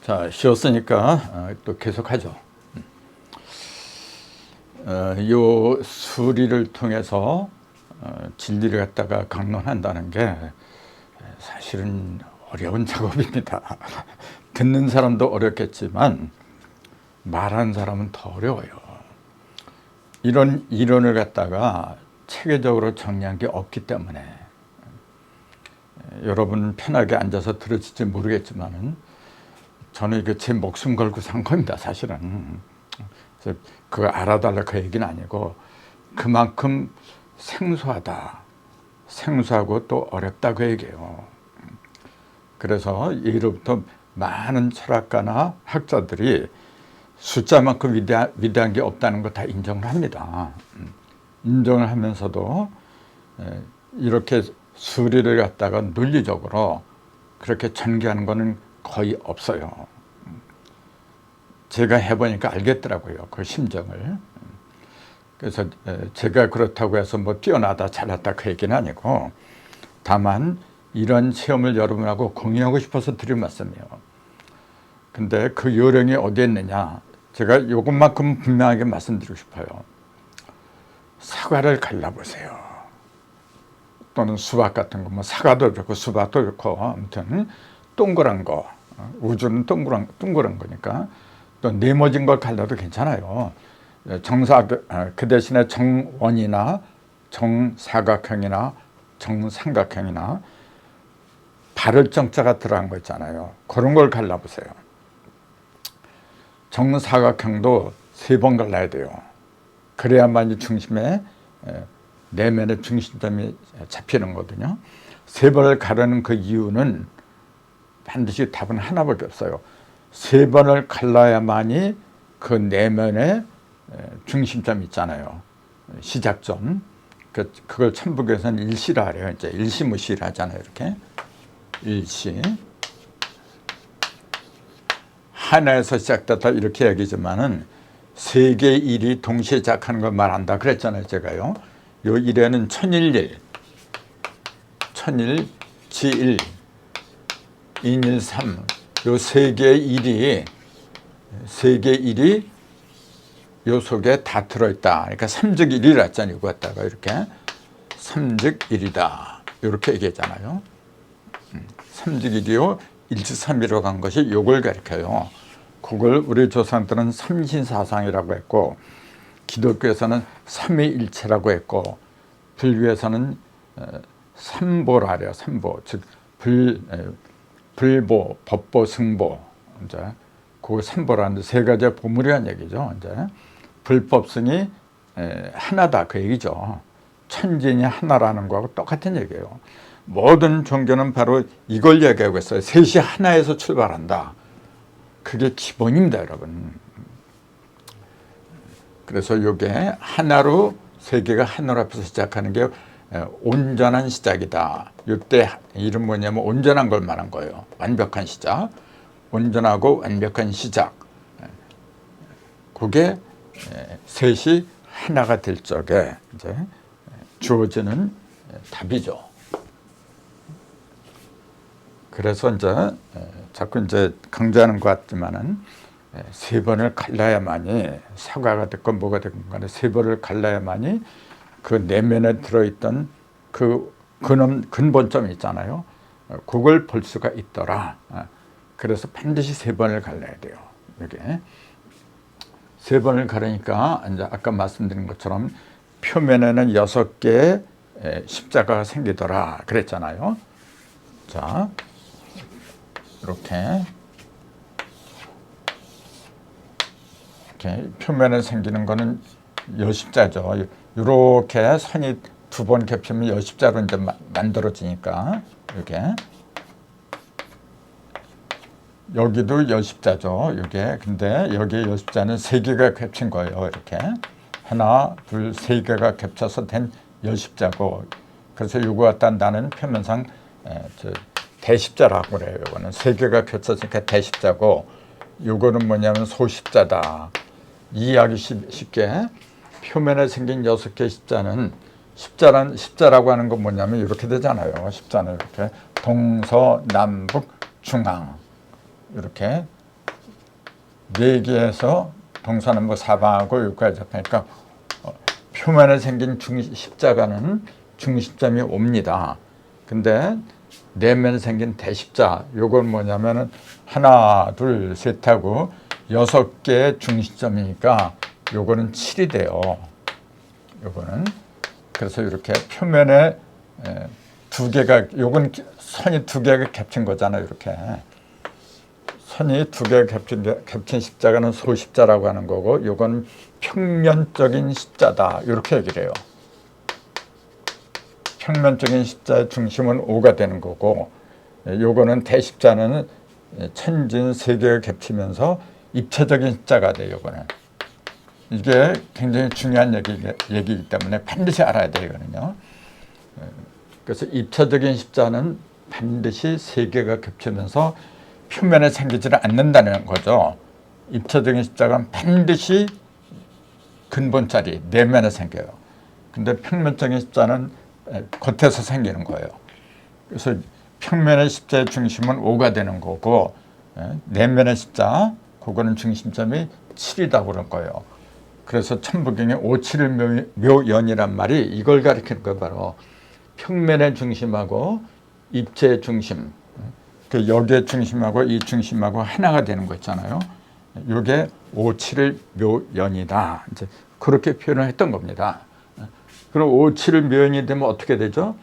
자, 쉬었으니까 또 계속하죠. 요 수리를 통해서 진리를 갖다가 강론한다는 게 사실은 어려운 작업입니다. 듣는 사람도 어렵겠지만 말하는 사람은 더 어려워요. 이런 이론을 갖다가 체계적으로 정리한 게 없기 때문에 여러분 편하게 앉아서 들으실지 모르겠지만은 저는 이게 제 목숨 걸고 산 겁니다, 사실은. 그래서 그거 알아달라 그 얘기는 아니고 그만큼 생소하다, 생소하고 또 어렵다 그 얘기예요. 그래서 예로부터 많은 철학가나 학자들이 숫자만큼 위대한 게 없다는 거 다 인정을 합니다. 인정을 하면서도 이렇게 수리를 갖다가 논리적으로 그렇게 전개하는 거는 거의 없어요. 제가 해보니까 알겠더라고요, 그 심정을. 그래서 제가 그렇다고 해서 뭐 뛰어나다 잘났다 그 얘기는 아니고 다만 이런 체험을 여러분하고 공유하고 싶어서 드린 말씀이에요. 근데 그 요령이 어디에 있느냐, 제가 이것만큼 분명하게 말씀드리고 싶어요. 사과를 갈라보세요. 또는 수박 같은 거, 뭐 사과도 그렇고 수박도 그렇고 아무튼 동그란 거, 우주는 동그란 거니까 또 네모진 걸 갈라도 괜찮아요. 그 대신에 정원이나 정사각형이나 정삼각형이나 바를 정자가 들어간 거 있잖아요. 그런 걸 갈라보세요. 정사각형도 3번 갈라야 돼요. 그래야만 이 중심에 내면의 중심점이 잡히는 거거든요. 3번을 가르는 그 이유는 반드시 답은 하나밖에 없어요. 3번을 갈라야만이 그 내면의 중심점 있잖아요. 시작점. 그걸 천북에서는 일시라 그래요. 이제 일시무시라 하잖아요. 이렇게. 일시. 하나에서 시작됐다 이렇게 얘기지만은 세 개의 일이 동시에 시작하는 걸 말한다 그랬잖아요. 제가요. 요 일에는 천일일, 지일, 인일삼, 요 세 개의 일이 요 속에 다 들어있다. 그러니까 삼즉일이라 했잖아요. 이거 갖다가 이렇게 삼즉일이다. 이렇게 얘기했잖아요. 삼즉일이요, 일치삼일로 간 것이 요걸 가리켜요. 그걸 우리 조상들은 삼신사상이라고 했고, 기독교에서는 삼위일체라고 했고, 불교에서는 삼보라 그래요. 삼보, 즉 불보, 법보, 승보. 이제 그 삼보라는 3가지의 보물이라는 얘기죠. 이제 불법승이 하나다 그 얘기죠. 천진이 하나라는 거하고 똑같은 얘기예요. 모든 종교는 바로 이걸 얘기하고 있어요. 셋이 하나에서 출발한다. 그게 기본입니다, 여러분. 그래서 이게 하나로, 세계가 하나로 앞에서 시작하는 게 온전한 시작이다. 이때 이름 뭐냐면 온전한 걸 말한 거예요. 완벽한 시작. 온전하고 완벽한 시작. 그게 셋이 하나가 될 적에 이제 주어지는 답이죠. 그래서 이제 자꾸 이제 강조하는 것 같지만은 3번을 갈라야만이, 사과가 됐건 뭐가 됐건 간에 3번을 갈라야만이 그 내면에 들어있던 그 근본점이 있잖아요. 그걸 볼 수가 있더라. 그래서 반드시 3번을 갈라야 돼요. 이게 3번을 가르니까 이제 아까 말씀드린 것처럼 표면에는 6개의 십자가가 생기더라 그랬잖아요. 자, 이렇게 표면에 생기는 거는 여십자죠. 이렇게 선이 2번 겹치면 여십자로 이제 만들어지니까 이렇게. 여기도 여십자죠. 이게. 근데 여기 여십자는 3개가 겹친 거예요. 이렇게. 하나, 둘, 3개가 겹쳐서 된 여십자고. 그래서 이거 갖다 나는 표면상 대십자라고 그래요. 이거는 3개가 겹쳐지니까 대십자고, 이거는 뭐냐면 소십자다. 이해하기 쉽게 표면에 생긴 6개의 십자라고 하는 건 뭐냐면 이렇게 되잖아요. 십자는 이렇게 동서남북 중앙 이렇게 4개에서 동서남북 사방하고 여기까지 합하니까 표면에 생긴 십자가는 중심점이 옵니다. 근데 내면에 생긴 대십자, 요건 뭐냐면은 하나, 둘, 셋 하고 6개의 중심점이니까 요거는 7이 돼요. 요거는. 그래서 이렇게 표면에 2개가, 요건 선이 2개가 겹친 거잖아요. 이렇게. 선이 2개가 겹친 십자가는 소십자라고 하는 거고, 요건 평면적인 십자다. 이렇게 얘기를 해요. 평면적인 십자의 중심은 5가 되는 거고, 요거는 대십자는 천진 3개가 겹치면서 입체적인 십자가 돼요. 요거는. 이게 굉장히 중요한 얘기이기 때문에 반드시 알아야 돼요. 이거는요. 그래서 입체적인 십자는 반드시 3개가 겹치면서 표면에 생기지를 않는다는 거죠. 입체적인 십자가는 반드시 근본 자리, 내면에 생겨요. 근데 평면적인 십자는 겉에서 생기는 거예요. 그래서 평면의 십자의 중심은 5가 되는 거고, 내면의 십자, 그거는 중심점이 7이라고 그럴 거예요. 그래서 천부경에 5, 7을 묘연이란 말이 이걸 가리키는 거예요. 바로 평면의 중심하고 입체의 중심, 그 여기의 중심하고 이 중심하고 하나가 되는 거 있잖아요. 이게 5, 7을 묘연이다. 이제 그렇게 표현을 했던 겁니다. 그럼 5, 7을 묘연이 되면 어떻게 되죠?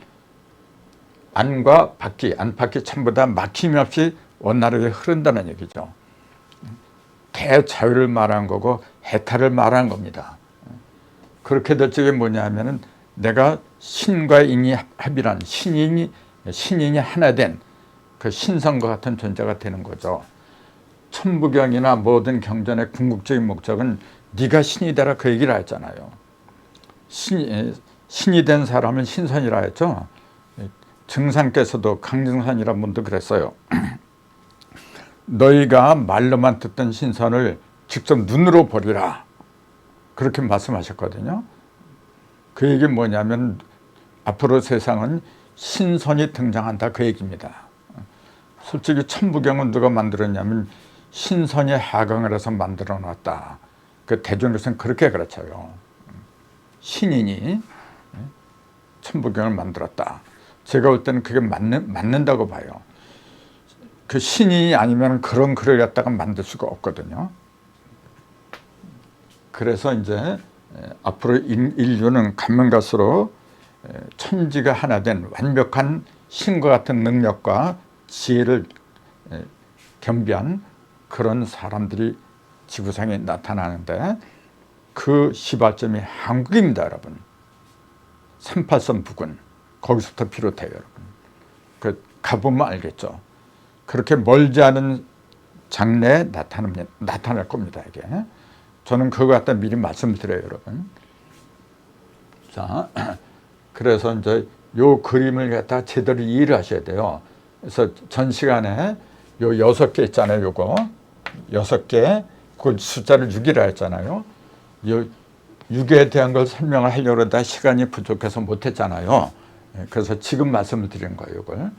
안과 밖이, 안팎이 전부 다 막힘이 없이 원활하게 흐른다는 얘기죠. 대자유를 말한 거고 해탈을 말한 겁니다. 그렇게 될 적에 뭐냐면은 내가 신과 인이 합이란 신인이 하나 된 그 신성과 같은 존재가 되는 거죠. 천부경이나 모든 경전의 궁극적인 목적은 네가 신이 되라 그 얘기를 했잖아요. 신이 된 사람은 신선이라 했죠. 증상께서도 강증선이라는 분도 그랬어요. 너희가 말로만 듣던 신선을 직접 눈으로 보리라. 그렇게 말씀하셨거든요. 그 얘기 뭐냐면 앞으로 세상은 신선이 등장한다 그 얘기입니다. 솔직히 천부경은 누가 만들었냐면 신선이 하강을 해서 만들어 놨다. 그 대중으로서는 그렇게 가르쳐요. 신인이 천부경을 만들었다. 제가 볼 때는 그게 맞는다고 봐요. 그 신인이 아니면 그런 글을 갖다가 만들 수가 없거든요. 그래서 이제 앞으로 인류는 가면 갈수록 천지가 하나 된 완벽한 신과 같은 능력과 지혜를 겸비한 그런 사람들이 지구상에 나타나는데 그 시발점이 한국입니다, 여러분. 38선 부근 거기서부터 비롯해요, 여러분. 그 가보면 알겠죠. 그렇게 멀지 않은 장래에 나타날 겁니다, 이게. 저는 그거 갖다 미리 말씀드려요, 여러분. 자, 그래서 이제 요 그림을 갖다 제대로 이해를 하셔야 돼요. 그래서 전 시간에 요 6개 있잖아요, 요거. 6개, 그 숫자를 6이라 했잖아요. 요 6에 대한 걸 설명을 하려고 하다 시간이 부족해서 못했잖아요. 그래서 지금 말씀을 드린 거예요, 이걸.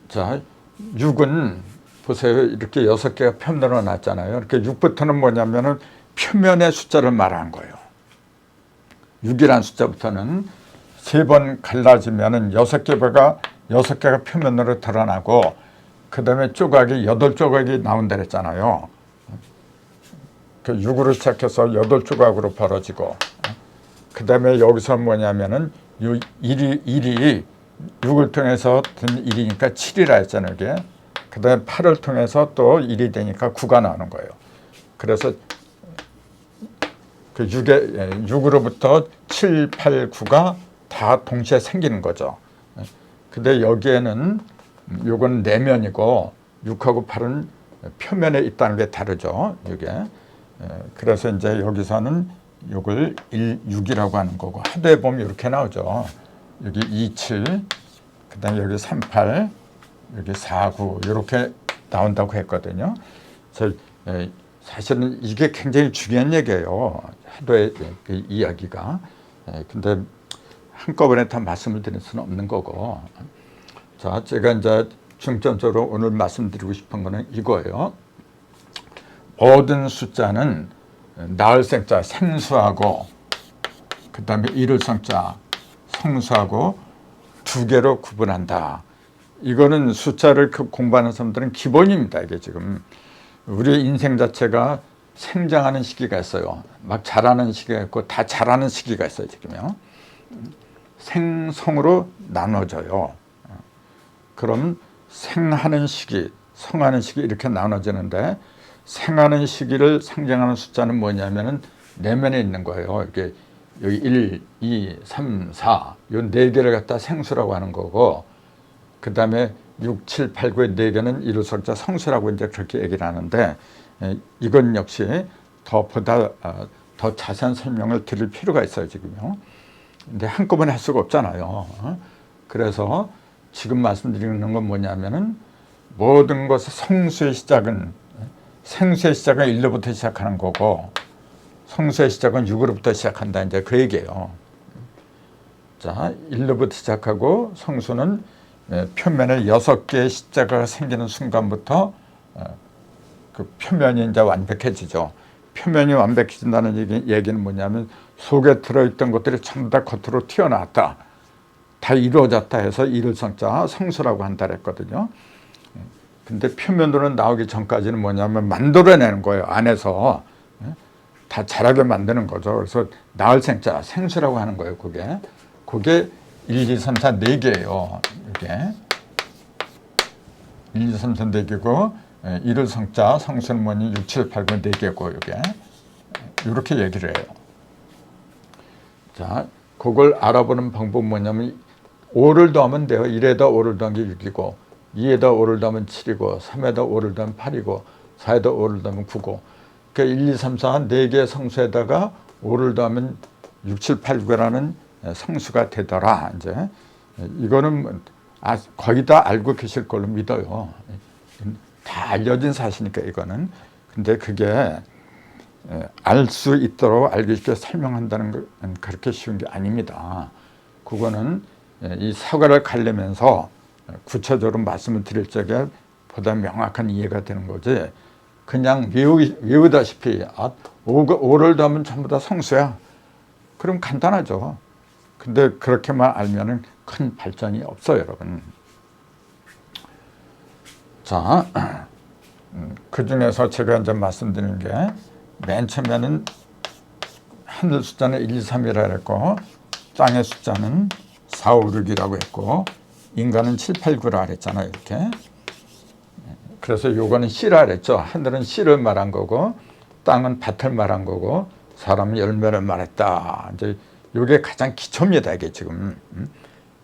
자, 6은 보세요. 이렇게 6개가 편으로 놨잖아요. 이렇게 6부터는 뭐냐면은 표면의 숫자를 말하는 거예요. 6이라는 숫자부터는 3번 갈라지면은 6개가 표면으로 드러나고, 그 다음에 조각이 8조각이 나온다 그랬잖아요. 그 6으로 시작해서 8조각으로 벌어지고, 그 다음에 여기서 뭐냐면은 요 1이 6을 통해서 된 1이니까 7이라 했잖아요, 이게. 그 다음에 8을 통해서 또 1이 되니까 9가 나오는 거예요. 그래서 그 6으로부터 7, 8, 9가 다 동시에 생기는 거죠. 근데 여기에는 요건 내면이고 6하고 8은 표면에 있다는 게 다르죠. 이게. 그래서 이제 여기서는 요걸 6이라고 하는 거고, 하도해 보면 이렇게 나오죠. 여기 2, 7, 그 다음에 여기 3, 8, 여기 4, 9 이렇게 나온다고 했거든요. 그래서 사실은 이게 굉장히 중요한 얘기예요. 하도의 그 이야기가. 근데 한꺼번에 다 말씀을 드릴 수는 없는 거고. 자, 제가 이제 중점적으로 오늘 말씀드리고 싶은 거는 이거예요. 모든 숫자는 나을 생자 생수하고 그 다음에 이룰 성자 성수하고 두 개로 구분한다. 이거는 숫자를 공부하는 사람들은 기본입니다. 이게 지금 우리 인생 자체가 생장하는 시기가 있어요. 막 자라는 시기가 있고 다 자라는 시기가 있어요. 지금요. 생성으로 나눠져요. 그럼 생하는 시기, 성하는 시기 이렇게 나눠지는데 생하는 시기를 상징하는 숫자는 뭐냐면은 내면에 있는 거예요. 이렇게 여기 1, 2, 3, 4 요 네 개를 갖다 생수라고 하는 거고 그 다음에 6, 7, 8, 9의 네 개는 이루석자 성수라고 이제 그렇게 얘기를 하는데 이건 역시 보다 더 자세한 설명을 드릴 필요가 있어요 지금요. 근데 한꺼번에 할 수가 없잖아요. 그래서 지금 말씀드리는 건 뭐냐면은 모든 것의 성수의 시작은 생수의 시작은 1로부터 시작하는 거고 성수의 시작은 6으로부터 시작한다. 이제 그 얘기예요. 자, 1로부터 시작하고 성수는 표면에 6개의 십자가가 생기는 순간부터 그 표면이 이제 완벽해지죠. 표면이 완벽해진다는 얘기는 뭐냐면 속에 들어있던 것들이 전부 다 겉으로 튀어나왔다. 다 이루어졌다 해서 이룰 성자 성수라고 한다 그랬거든요. 근데 표면으로 나오기 전까지는 뭐냐면 만들어내는 거예요. 안에서 다 자라게 만드는 거죠. 그래서 나을 생자 생수라고 하는 거예요. 그게 1, 2, 3, 4, 4개예요. 이게 1, 2, 3, 4, 4개고 이룰 성자 성수는 뭐니 6, 7, 8, 9, 4개고 이게 이렇게 얘기를 해요. 자, 그걸 알아보는 방법은 뭐냐면 5를 더하면 돼요. 1에다 5를 더한 게 6이고 2에다 5를 더하면 7이고 3에다 5를 더하면 8이고 4에다 5를 더하면 9고 그러니까 1, 2, 3, 4 4개의 성수에다가 5를 더하면 6, 7, 8, 9라는 성수가 되더라. 이제 이거는 거의 다 알고 계실 걸로 믿어요. 다 알려진 사실이니까 이거는. 근데 그게 알 수 있도록 알기 쉽게 설명한다는 건 그렇게 쉬운 게 아닙니다. 그거는 이 사과를 가려면서 구체적으로 말씀을 드릴 적에 보다 명확한 이해가 되는 거지. 그냥 외우다시피 5를 더하면 전부 다 성수야. 그럼 간단하죠. 근데 그렇게만 알면은 큰 발전이 없어요, 여러분. 자, 그 중에서 제가 이제 말씀드리는 게 맨 처음에는 하늘 숫자는 1, 2, 3이라 했고 땅의 숫자는 4, 5, 6이라고 했고 인간은 7, 8, 9라 그랬잖아요, 이렇게. 그래서 요거는 씨라 그랬죠. 하늘은 씨를 말한 거고 땅은 밭을 말한 거고 사람은 열매를 말했다. 이제 요게 가장 기초입니다, 이게 지금.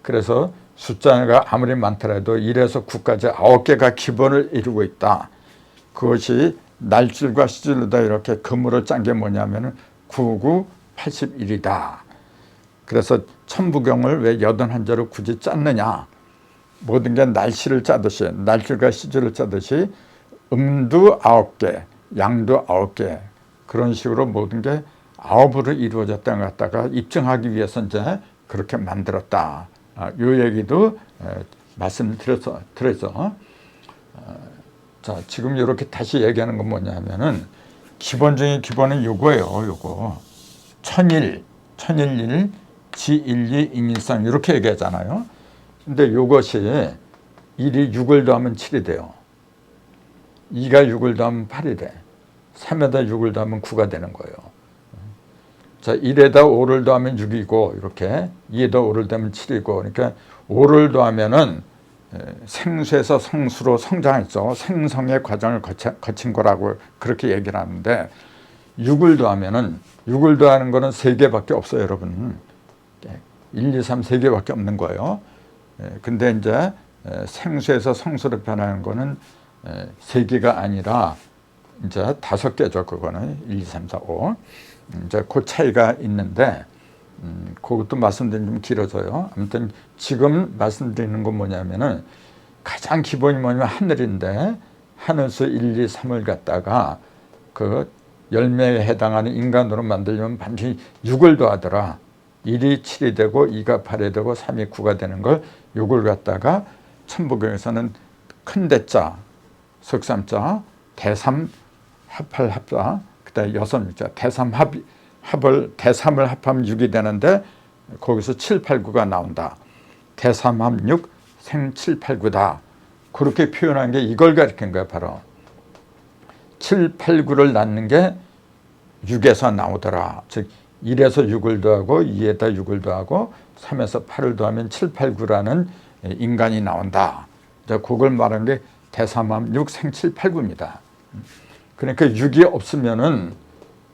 그래서 숫자가 아무리 많더라도 1에서 9까지 9개가 기본을 이루고 있다. 그것이 날줄과 시줄로다 이렇게 금으로 짠 게 뭐냐면은 9, 9, 81이다. 그래서 천부경을 왜 81자로 굳이 짰느냐. 모든 게 날씨를 짜듯이 날줄과 시줄을 짜듯이 음도 9개, 양도 9개 그런 식으로 모든 게 9으로 이루어졌다는 것 갖다가 입증하기 위해서 이제 그렇게 만들었다. 이 얘기도 말씀드렸어. 자, 지금 이렇게 다시 얘기하는 건 뭐냐면은 기본 중에 기본은 요거예요. 요거 천일, 지일리, 인일상 이렇게 얘기하잖아요. 근데 요것이 1이 6을 더하면 7이 돼요. 2가 6을 더하면 8이 돼. 3에다 6을 더하면 9가 되는 거예요. 자, 1에다 5를 더하면 6이고 이렇게 2에다 5를 더하면 7이고 그러니까 5를 더하면은 생수에서 성수로 성장했죠. 생성의 과정을 거친 거라고 그렇게 얘기를 하는데 6을 더하면은 6을 더하는 거는 3개밖에 없어요, 여러분. 1, 2, 3, 3개밖에 없는 거예요. 근데 이제 생수에서 성수로 변하는 거는 3개가 아니라 이제 5개죠. 그거는 1, 2, 3, 4, 5. 이제 그 차이가 있는데 그것도 말씀드리면 좀 길어져요. 아무튼 지금 말씀드리는 건 뭐냐면은 가장 기본이 뭐냐면 하늘인데 하늘수 1, 2, 3을 갖다가 그 열매에 해당하는 인간으로 만들려면 반드시 6을 더하더라. 1이 7이 되고 2가 8이 되고 3이 9가 되는 걸 6을 갖다가 천부경에서는 큰 대자, 석삼자, 대삼 합할 합사, 그다음에 여섯 육자, 대삼을 합하면 6이 되는데 거기서 7, 8, 9가 나온다. 대삼합 6, 생 7, 8, 9다. 그렇게 표현한 게 이걸 가리킨 거야. 바로 7, 8, 9를 낳는 게 6에서 나오더라. 즉 1에서 6을 더하고 2에다 6을 더하고 3에서 8을 더하면 7, 8, 9라는 인간이 나온다. 그걸 말한 게 대삼합 6, 생 7, 8, 9입니다. 그러니까 6이 없으면은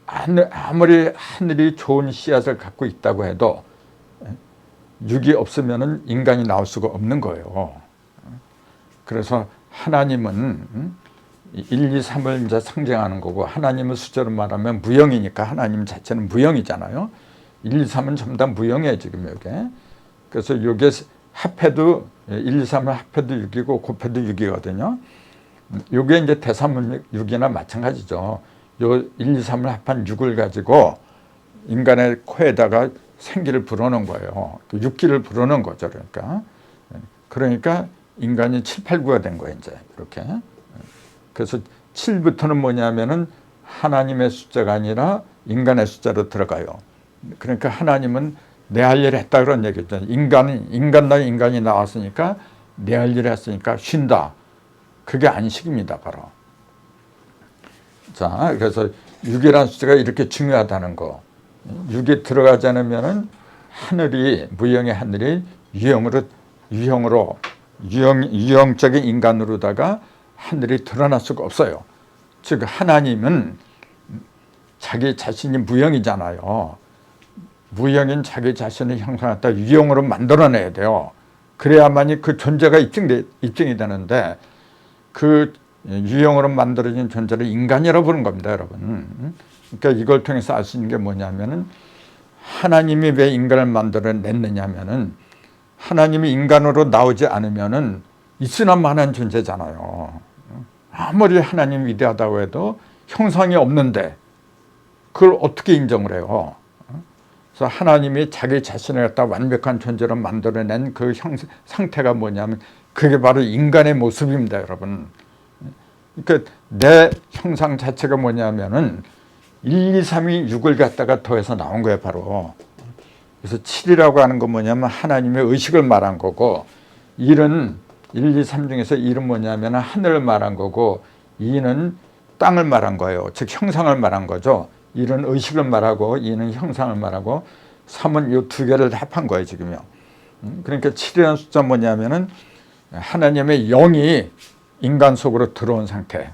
아무리 하늘이 좋은 씨앗을 갖고 있다고 해도 6이 없으면은 인간이 나올 수가 없는 거예요. 그래서 하나님은 1, 2, 3을 이제 상징하는 거고, 하나님은 숫자로 말하면 무형이니까 하나님 자체는 무형이잖아요. 1, 2, 3은 전부 다 무형이에요, 지금 여기. 그래서 이게 합해도 1, 2, 3을 합해도 6이고 곱해도 6이거든요. 이게 이제 대삼은 6이나 마찬가지죠. 요 1, 2, 3을 합한 6을 가지고 인간의 코에다가 생기를 불어넣은 거예요. 육기를 불어넣은 거죠. 그러니까 인간이 7, 8, 9가 된 거예요. 이제 이렇게. 그래서 7부터는 뭐냐면은 하나님의 숫자가 아니라 인간의 숫자로 들어가요. 그러니까 하나님은 내 할 일을 했다 그런 얘기죠. 인간이 나왔으니까 내 할 일을 했으니까 쉰다. 그게 안식입니다, 바로. 자, 그래서 6이라는 숫자가 이렇게 중요하다는 거. 6이 들어가지 않으면은 무형의 하늘이 유형적인 인간으로다가 하늘이 드러날 수가 없어요. 즉 하나님은 자기 자신이 무형이잖아요. 무형인 자기 자신을 형상했다 유형으로 만들어내야 돼요. 그래야만이 그 존재가 입증이 되는데, 그 유형으로 만들어진 존재를 인간이라고 부르는 겁니다, 여러분. 그러니까 이걸 통해서 알 수 있는 게 뭐냐면은, 하나님이 왜 인간을 만들어냈느냐면은, 하나님이 인간으로 나오지 않으면은 있으나마나한 존재잖아요. 아무리 하나님 위대하다고 해도 형상이 없는데 그걸 어떻게 인정을 해요? 그래서 하나님이 자기 자신을 갖다 완벽한 존재로 만들어낸 그 상태가 뭐냐면 그게 바로 인간의 모습입니다, 여러분. 그러니까 내 형상 자체가 뭐냐면은 1, 2, 3이 6을 갖다가 더해서 나온 거예요, 바로. 그래서 7이라고 하는 건 뭐냐면 하나님의 의식을 말한 거고, 1은 1, 2, 3 중에서 1은 뭐냐면 하늘을 말한 거고, 2는 땅을 말한 거예요. 즉 형상을 말한 거죠. 1은 의식을 말하고 2는 형상을 말하고, 3은 이 두 개를 합한 거예요, 지금요. 그러니까 7이라는 숫자 뭐냐면은 하나님의 영이 인간 속으로 들어온 상태.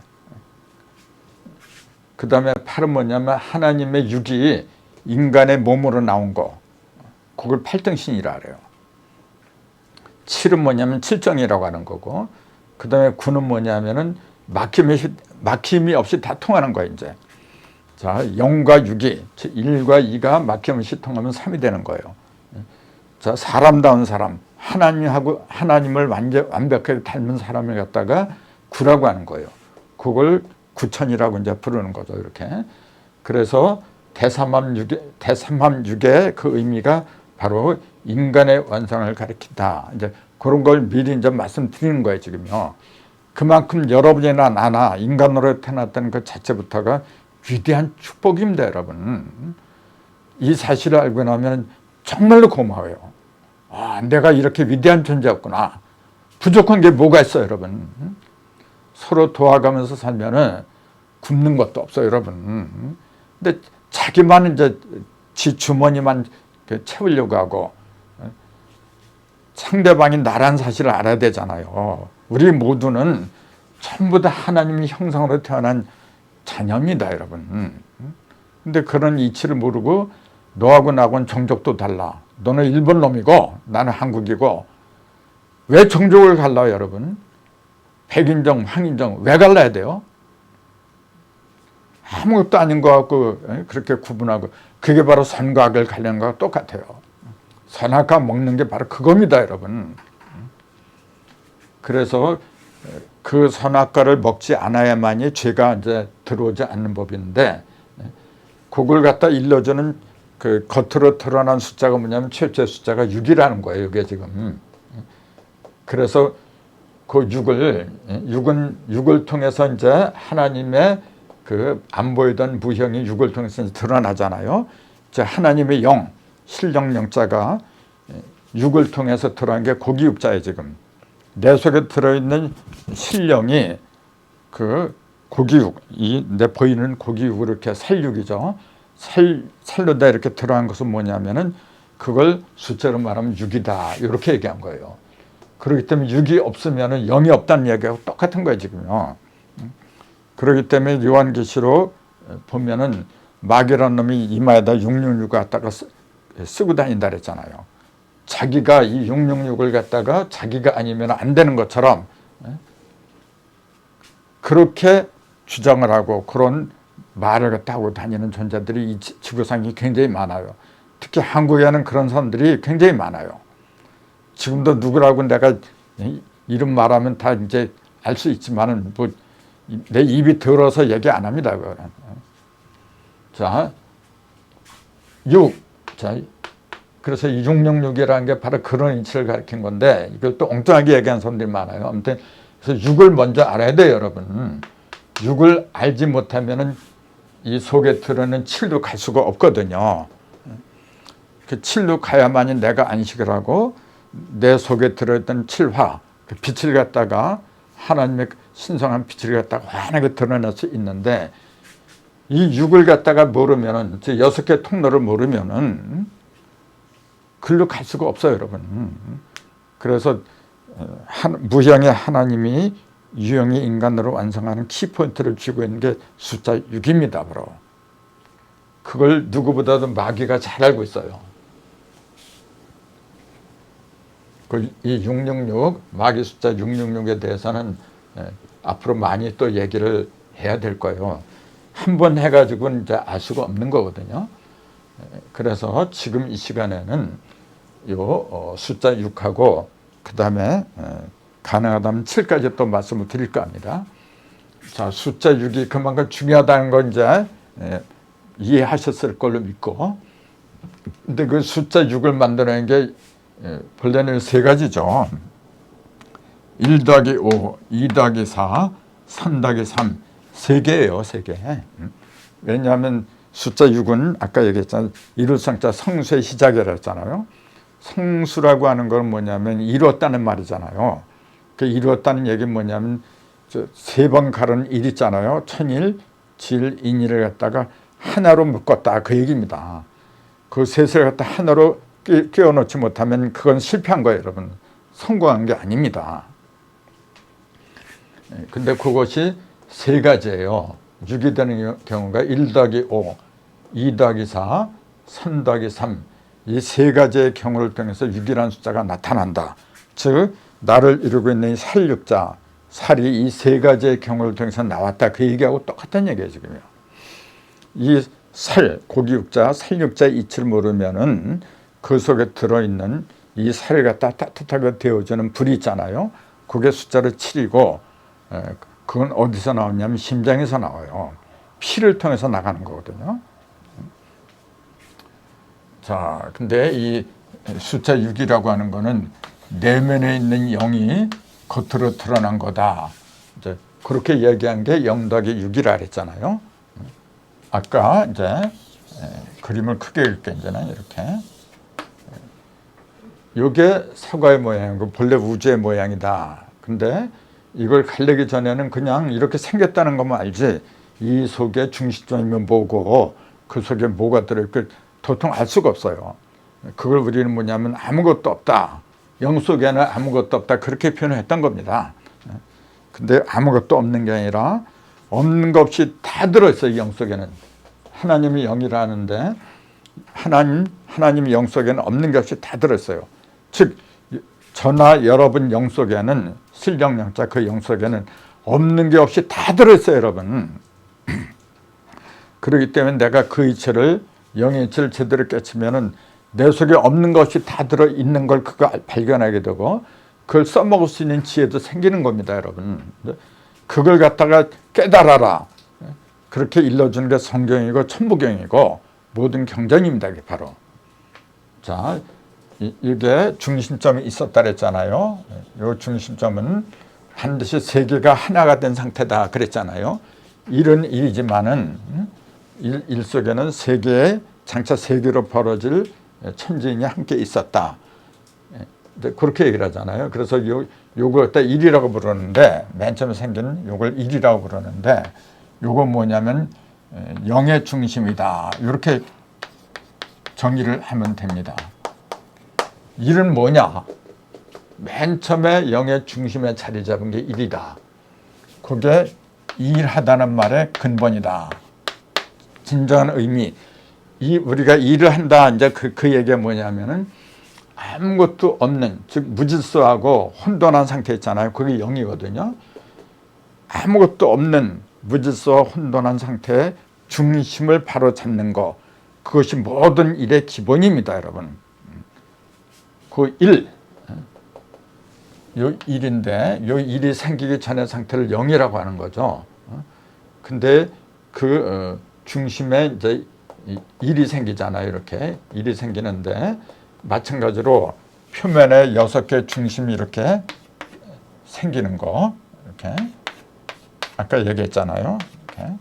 그 다음에 8은 뭐냐면 하나님의 육이 인간의 몸으로 나온 거. 그걸 팔등신이라 그래요. 7은 뭐냐면 칠정이라고 하는 거고, 그 다음에 9는 뭐냐면은 막힘이 없이 다 통하는 거예요, 이제. 자, 0과 6이, 1과 2가 막힘없이 통하면 3이 되는 거예요. 자, 사람다운 사람, 하나님을 완벽하게 닮은 사람을 갖다가 9라고 하는 거예요. 그걸 구천이라고 이제 부르는 거죠, 이렇게. 그래서 대삼합 6의 그 의미가 바로 인간의 완성을 가리킨다. 이제 그런 걸 미리 이제 말씀드리는 거예요, 지금요. 그만큼 여러분이나 나나 인간으로 태어났다는 것 자체부터가 위대한 축복입니다, 여러분. 이 사실을 알고 나면 정말로 고마워요. 아, 내가 이렇게 위대한 존재였구나. 부족한 게 뭐가 있어요, 여러분. 서로 도와가면서 살면은 굶는 것도 없어요, 여러분. 근데 자기만 이제 지 주머니만 채우려고 하고, 상대방이 나란 사실을 알아야 되잖아요. 우리 모두는 전부 다 하나님의 형상으로 태어난 자녀입니다, 여러분. 근데 그런 이치를 모르고 너하고 나하고는 종족도 달라. 너는 일본 놈이고 나는 한국이고. 왜 종족을 갈라요, 여러분? 백인종, 황인종 왜 갈라야 돼요? 아무것도 아닌 것 같고 그렇게 구분하고, 그게 바로 선과 악을 가리는 거와 똑같아요. 선악과 먹는 게 바로 그겁니다, 여러분. 그래서 그 선악과를 먹지 않아야만이 죄가 이제 들어오지 않는 법인데, 그걸 갖다 일러주는 그 겉으로 드러난 숫자가 뭐냐면 최초의 숫자가 6이라는 거예요, 이게 지금. 그래서 그 6을 통해서 이제 하나님의 그 안 보이던 무형이 육을 통해서 드러나잖아요. 자, 하나님의 영, 실령 영자가 육을 통해서 드러난 게 고기육자예요. 지금 내 속에 들어있는 실령이 그 고기육, 이 내 보이는 고기육을 이렇게 살육이죠. 살로다 이렇게 들어간 것은 뭐냐면은 그걸 숫자로 말하면 육이다 이렇게 얘기한 거예요. 그렇기 때문에 육이 없으면은 영이 없다는 얘기하고 똑같은 거예요 지금요. 그렇기 때문에 요한계시록 보면은 마귀라는 놈이 이마에다 666을 갖다가 쓰고 다닌다 그랬잖아요. 자기가 이 666을 갖다가 자기가 아니면 안 되는 것처럼 그렇게 주장을 하고 그런 말을 갖다 하고 다니는 존재들이 이 지구상에 굉장히 많아요. 특히 한국에는 그런 사람들이 굉장히 많아요. 지금도 누구라고 내가 이름 말하면 다 이제 알 수 있지만은 뭐 내 입이 더러워서 얘기 안 합니다. 자, 6. 자, 그래서 이 666이라는 게 바로 그런 이치를 가리킨 건데 이걸 또 엉뚱하게 얘기하는 사람들이 많아요. 아무튼 그래서 6을 먼저 알아야 돼요, 여러분. 6을 알지 못하면은 이 속에 들어있는 7도 갈 수가 없거든요. 그 7도 가야만이 내가 안식을 하고 내 속에 들어있던 7화, 그 빛을 갖다가 하나님의 신성한 빛을 갖다가 환하게 드러낼 수 있는데 이 6을 갖다가 모르면은, 즉 6개 통로를 모르면은 글로 갈 수가 없어요, 여러분. 그래서 무형의 하나님이 유형의 인간으로 완성하는 키포인트를 쥐고 있는 게 숫자 6입니다, 바로. 그걸 누구보다도 마귀가 잘 알고 있어요. 이 666, 마귀 숫자 666에 대해서는 앞으로 많이 또 얘기를 해야 될 거예요. 한 번 해가지고는 이제 알 수가 없는 거거든요. 그래서 지금 이 시간에는 요 숫자 6하고 그 다음에 가능하다면 7까지 또 말씀을 드릴까 합니다. 자, 숫자 6이 그만큼 중요하다는 걸 이제 이해하셨을 걸로 믿고, 근데 그 숫자 6을 만드는 게 본래는 세 가지죠. 1 더하기 5, 2 더하기 4, 3 더하기 3. 세 개예요, 세 개. 왜냐하면 숫자 6은 아까 얘기했잖아요. 이룰성자 성수의 시작이라고 했잖아요. 성수라고 하는 건 뭐냐면 이루었다는 말이잖아요. 그 이루었다는 얘기는 뭐냐면 세 번 가른 일 있잖아요. 천일, 질, 인일을 갖다가 하나로 묶었다 그 얘기입니다. 그 셋을 갖다 하나로 끼워 넣지 못하면 그건 실패한 거예요, 여러분. 성공한 게 아닙니다. 근데 그것이 세 가지예요. 6이 되는 경우가 1 더하기 5, 2 더하기 4, 3 더하기 3. 이 세 가지의 경우를 통해서 6이라는 숫자가 나타난다. 즉 나를 이루고 있는 이 살육자, 살이 이 세 가지의 경우를 통해서 나왔다. 그 얘기하고 똑같은 얘기예요, 지금요. 이 살, 고기육자, 살육자의 이치를 모르면은 그 속에 들어있는 이 살을 갖다 따뜻하게 데워주는 불이 있잖아요. 그게 숫자로 7이고, 그건 어디서 나오냐면 심장에서 나와요. 피를 통해서 나가는 거거든요. 자, 근데 이 숫자 6이라고 하는 거는 내면에 있는 영이 겉으로 드러난 거다. 이제 그렇게 얘기한 게 0 더하기 6이라 그랬잖아요. 아까 이제 그림을 크게 읽게 이제는 이렇게. 이게 사과의 모양이고 본래 우주의 모양이다. 근데 이걸 가리기 전에는 그냥 이렇게 생겼다는 것만 알지 이 속에 중심점이면 뭐고 그 속에 뭐가 들어있고 도통 알 수가 없어요. 그걸 우리는 뭐냐면 아무것도 없다. 영 속에는 아무것도 없다. 그렇게 표현했던 겁니다. 근데 아무것도 없는 게 아니라 없는 것 없이 다 들어있어요. 영 속에는. 하나님이 영이라는데 하나님이 영 속에는 없는 게 없이 다 들어있어요. 즉 저나 여러분 영 속에는 실령 영자 그 영 속에는 없는 게 없이 다 들어있어요, 여러분. 그렇기 때문에 내가 그 이치를 영의 이치를 제대로 깨치면은 내 속에 없는 것이 다 들어있는 걸 그거 발견하게 되고 그걸 써먹을 수 있는 지혜도 생기는 겁니다, 여러분. 그걸 갖다가 깨달아라. 그렇게 일러주는 게 성경이고 천부경이고 모든 경전입니다, 이게 바로. 자, 이게 중심점이 있었다 그랬잖아요. 이 중심점은 반드시 세 개가 하나가 된 상태다 그랬잖아요. 일은 일이지만은 일 속에는 세 개의 장차 세 개로 벌어질 천지인이 함께 있었다. 그렇게 얘기를 하잖아요. 그래서 요걸 갖다 일이라고 부르는데, 맨 처음에 생긴 요걸 일이라고 부르는데, 요거 뭐냐면 영의 중심이다. 이렇게 정의를 하면 됩니다. 일은 뭐냐? 맨 처음에 영의 중심에 자리 잡은 게 일이다. 그게 일하다는 말의 근본이다. 진정한 의미. 우리가 일을 한다. 이제 그 얘기가 뭐냐면은 아무것도 없는, 즉 무질서하고 혼돈한 상태 있잖아요. 그게 영이거든요. 아무것도 없는 무질서와 혼돈한 상태의 중심을 바로 잡는 거. 그것이 모든 일의 기본입니다, 여러분. 그 요 일인데, 요 일이 생기기 전의 상태를 영이라고 하는 거죠. 근데 그 중심에 이제 일이 생기잖아요. 이렇게 일이 생기는데, 마찬가지로 표면에 6개 중심이 이렇게 생기는 거, 이렇게 아까 얘기했잖아요. 이렇게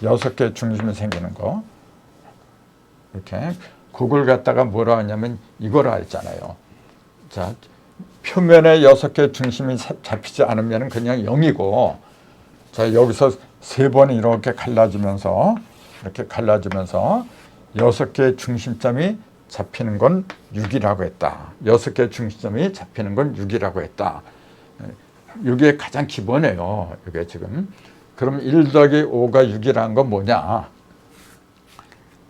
6개 중심이 생기는 거, 이렇게 그걸 갖다가 뭐라 하냐면 이거라 했잖아요. 자, 표면에 6개 중심이 잡히지 않으면 그냥 0이고, 자, 여기서 3번 이렇게 갈라지면서 6개의 중심점이 잡히는 건 6이라고 했다. 6개의 중심점이 잡히는 건 6이라고 했다. 이게 가장 기본이에요. 이게 지금. 그럼 1 더하기 5가 6이라는 건 뭐냐?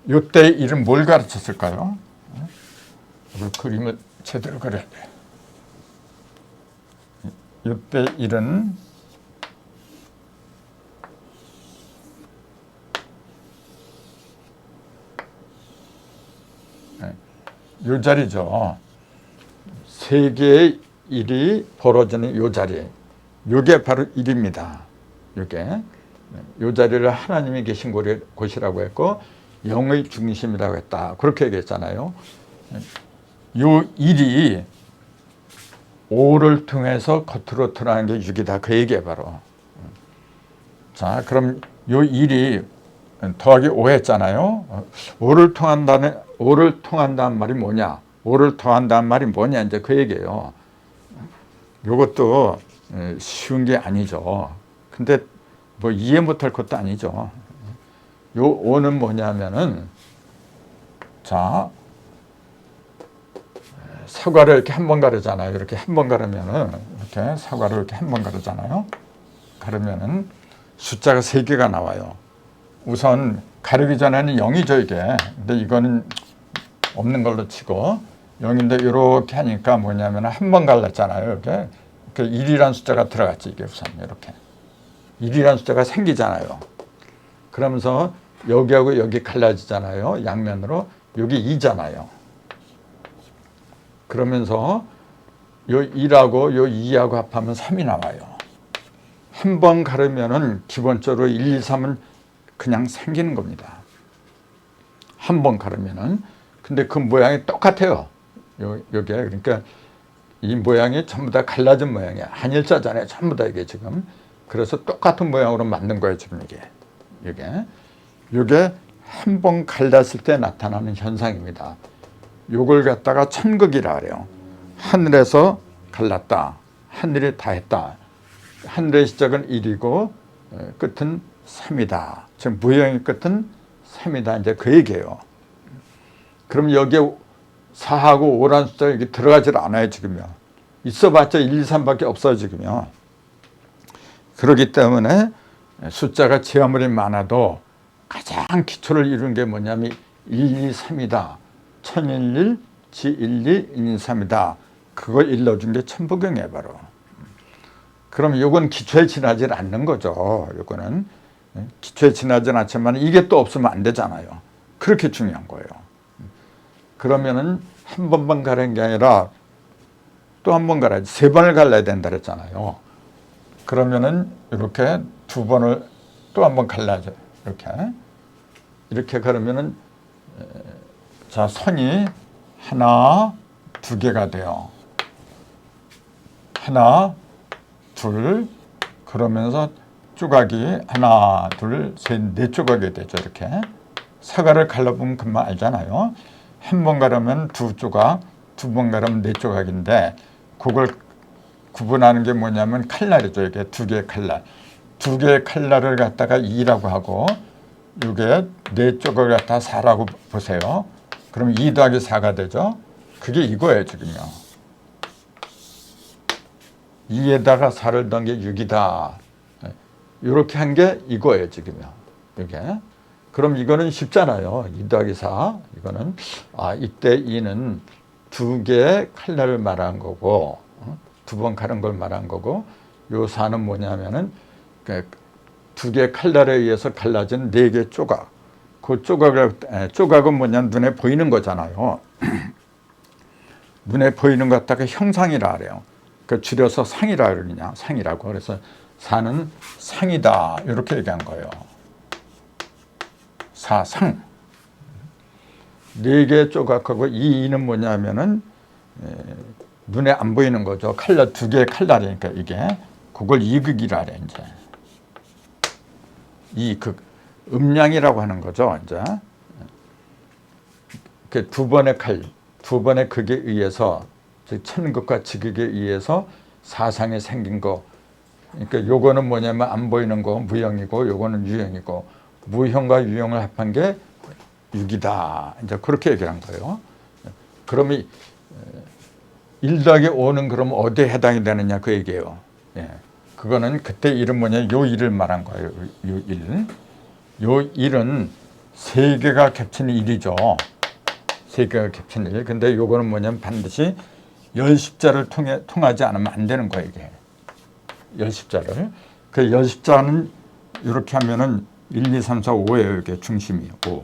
이때 1은 뭘 가르쳤을까요? 그림을 제대로 그려야 돼. 이때 1은 요 자리죠. 세 개의 일이 벌어지는 요 자리. 요게 바로 일입니다. 요게. 요 자리를 하나님이 계신 곳이라고 했고, 영의 중심이라고 했다. 그렇게 얘기했잖아요. 요 일이 5를 통해서 겉으로 드러나는 게 6이다. 그 얘기에 바로. 자, 그럼 요 일이 더하기 5 했잖아요. 5를 통한다는 말이 뭐냐? 5를 더한다는 말이 뭐냐? 이제 그 얘기예요. 요것도 쉬운 게 아니죠. 근데 뭐 이해 못할 것도 아니죠. 요 5는 뭐냐면은, 자, 사과를 이렇게 한 번 가르잖아요. 이렇게 한 번 가르면은, 이렇게 사과를 이렇게 한 번 가르잖아요. 가르면은 숫자가 3개가 나와요. 우선 가르기 전에는 0이죠, 이게. 근데 이거는 없는 걸로 치고 0인데 이렇게 하니까 뭐냐면 한 번 갈랐잖아요. 이렇게 1이라는 숫자가 들어갔지, 이게 우선 이렇게. 1이라는 숫자가 생기잖아요. 그러면서 여기하고 여기 갈라지잖아요. 양면으로. 여기 2잖아요. 그러면서 요 1하고 요 2하고 합하면 3이 나와요. 한 번 가르면은 기본적으로 1, 2, 3은 그냥 생기는 겁니다. 한 번 가르면은. 근데 그 모양이 똑같아요. 요게. 그러니까 이 모양이 전부 다 갈라진 모양이야. 한일자잖아요. 전부 다 이게 지금. 그래서 똑같은 모양으로 만든 거예요, 지금 이게. 요게 한 번 갈랐을 때 나타나는 현상입니다. 요걸 갖다가 천극이라 그래요. 하늘에서 갈랐다. 하늘이 다 했다. 하늘의 시작은 1이고 끝은 3이다. 지금 무형의 끝은 3이다. 이제 그 얘기예요. 그럼 여기에 4하고 5라는 숫자가 여기 들어가질 않아요, 지금요. 있어봤자 1, 2, 3밖에 없어요, 지금요. 그렇기 때문에 숫자가 제 아무리 많아도 가장 기초를 이루는 게 뭐냐면 1, 2, 3이다. 천일일, 지일리, 1, 2, 3이다. 그걸 일러준 게 천부경이에요, 바로. 그럼 이건 기초에 지나질 않는 거죠. 이거는 기초에 지나진 않지만 이게 또 없으면 안 되잖아요. 그렇게 중요한 거예요. 그러면은 한 번만 가는 게 아니라 또 한 번 갈아야지. 3번을 갈라야 된다 그랬잖아요. 그러면은 이렇게 2번을 또 한 번 갈라야죠. 이렇게 그러면은 자, 선이 하나, 2개가 돼요. 하나, 둘, 그러면서 조각이 하나, 둘, 셋, 네 조각이 되죠. 이렇게 사과를 갈라보면 금방 알잖아요. 한 번 가르면 두 조각, 두 번 가르면 네 조각인데 그걸 구분하는 게 뭐냐면 칼날이죠. 이게 두 개의 칼날. 두 개의 칼날을 갖다가 2라고 하고 이게 네 조각을 갖다 4라고 보세요. 그럼 2 더하기 4가 되죠. 그게 이거예요, 지금요. 2에다가 4를 더한 게 6이다. 이렇게 한 게 이거예요, 지금요. 이게. 그럼 이거는 쉽잖아요. 2 더하기 4. 이거는, 이때 2는 두 개의 칼날을 말한 거고, 두 번 가른 걸 말한 거고, 요 4는 뭐냐면은, 두 개의 칼날에 의해서 갈라진 네 개의 조각. 그 조각은 뭐냐면 눈에 보이는 거잖아요. 눈에 보이는 것 갖다가 형상이라 그래요. 그 줄여서 상이라 그러냐, 상이라고. 그래서 4는 상이다. 이렇게 얘기한 거예요. 4상. 네 개의 조각하고 이 2는 뭐냐면은, 눈에 안 보이는 거죠. 칼날, 두 개의 칼날이니까 이게. 그걸 이극이라 그래, 이제. 이극. 음량이라고 하는 거죠, 이제. 그 두 번의 칼, 두 번의 극에 의해서, 즉 천극과 지극에 의해서 사상이 생긴 거. 그러니까 요거는 뭐냐면 안 보이는 거 무형이고 요거는 유형이고 무형과 유형을 합한 게 6이다. 이제 그렇게 얘기한 거예요. 그러면 1 더하기 5는 그럼 어디에 해당이 되느냐 그 얘기예요. 예. 그거는 그때 일은 뭐냐, 요 1을 말한 거예요. 요 1. 요 1은 세 개가 겹치는 1이죠. 세 개가 겹치는 1. 근데 요거는 뭐냐면 반드시 열십자를 통하지 않으면 안 되는 거예요, 이게. 열십자를. 그 열십자는 이렇게 하면은 1, 2, 3, 4, 5예요. 이게 중심이 5.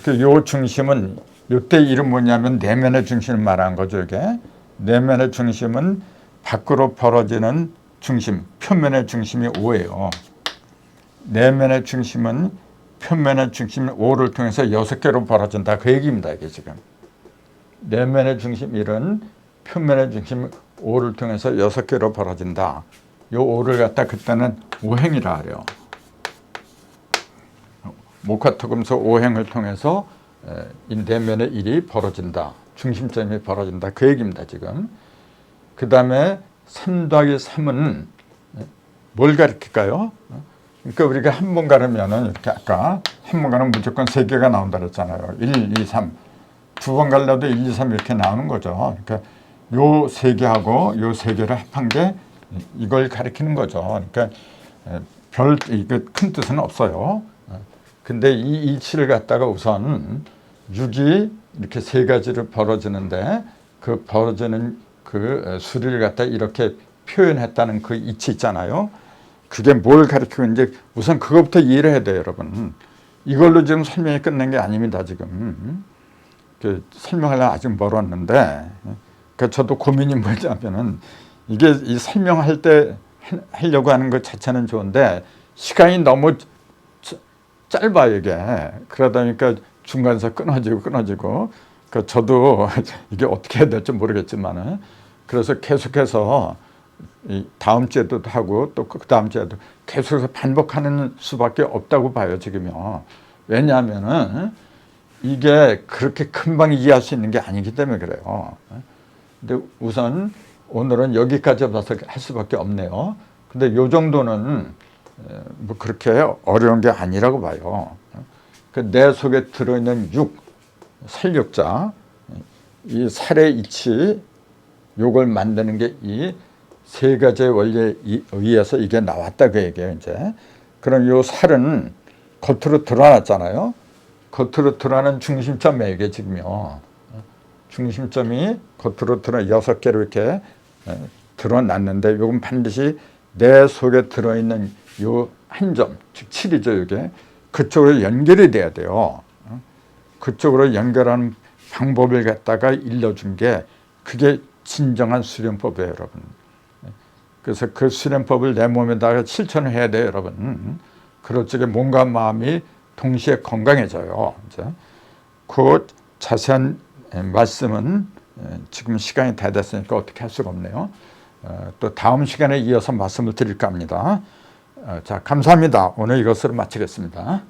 그 요 중심은 요때 이름 뭐냐면 내면의 중심을 말하는 거죠, 이게. 내면의 중심은 밖으로 벌어지는 중심, 표면의 중심이 5예요. 내면의 중심은 표면의 중심 5를 통해서 6개로 벌어진다. 그 얘기입니다, 이게 지금. 내면의 중심 1은 표면의 중심 5를 통해서 6개로 벌어진다. 요 5를 갖다 그때는 오행이라 그래요. 목화토금서 오행을 통해서 이 내면의 1이 벌어진다. 중심점이 벌어진다. 그 얘기입니다, 지금. 그 다음에 3 더하기 3은 뭘 가리킬까요? 그러니까 우리가 한 번 가르면은 이렇게 아까 한 번 가르면 무조건 3개가 나온다 그랬잖아요. 1, 2, 3. 두 번 갈라도 1, 2, 3 이렇게 나오는 거죠. 그러니까 요 3개하고 요 3개를 합한 게 이걸 가리키는 거죠. 그러니까 별 큰 뜻은 없어요. 근데 이 일치를 갖다가 우선 6이 이렇게 세 가지를 벌어지는데 그 벌어지는 그 수리를 갖다 이렇게 표현했다는 그 이치 있잖아요. 그게 뭘 가리키고 이제 우선 그것부터 이해를 해야 돼요, 여러분. 이걸로 지금 설명이 끝난 게 아닙니다, 지금. 설명하려면 아직 멀었는데, 저도 고민이 뭐냐면은 이게 이 설명할 때 하려고 하는 것 자체는 좋은데 시간이 너무 짧아요, 이게. 그러다 보니까 중간에서 끊어지고. 저도 이게 어떻게 해야 될지 모르겠지만은 그래서 계속해서 이 다음 주에도 하고 또 그 다음 주에도 계속해서 반복하는 수밖에 없다고 봐요, 지금요. 왜냐하면은 이게 그렇게 금방 이해할 수 있는 게 아니기 때문에 그래요. 근데 우선 오늘은 여기까지 봐서 할 수밖에 없네요. 근데 요 정도는 뭐 그렇게 어려운 게 아니라고 봐요. 그 내 속에 들어있는 살육자, 이 살의 이치, 요걸 만드는 게 이 세 가지의 원리에 의해서 이게 나왔다 그 얘기예요, 이제. 그럼 요 살은 겉으로 드러났잖아요. 겉으로 드러나는 중심점이에요, 이게 지금요. 중심점이 겉으로 6개로 이렇게 드러났는데 요건 반드시 내 속에 들어있는 요 한 점, 즉 7이죠, 이게. 그쪽으로 연결이 돼야 돼요. 그쪽으로 연결하는 방법을 갖다가 일러준 게 그게 진정한 수련법이에요, 여러분. 그래서 그 수련법을 내 몸에다가 실천을 해야 돼요, 여러분. 그럴 적에 몸과 마음이 동시에 건강해져요. 이제. 그 자세한 말씀은 지금 시간이 다 됐으니까 어떻게 할 수가 없네요. 또 다음 시간에 이어서 말씀을 드릴까 합니다. 자, 감사합니다. 오늘 이것으로 마치겠습니다.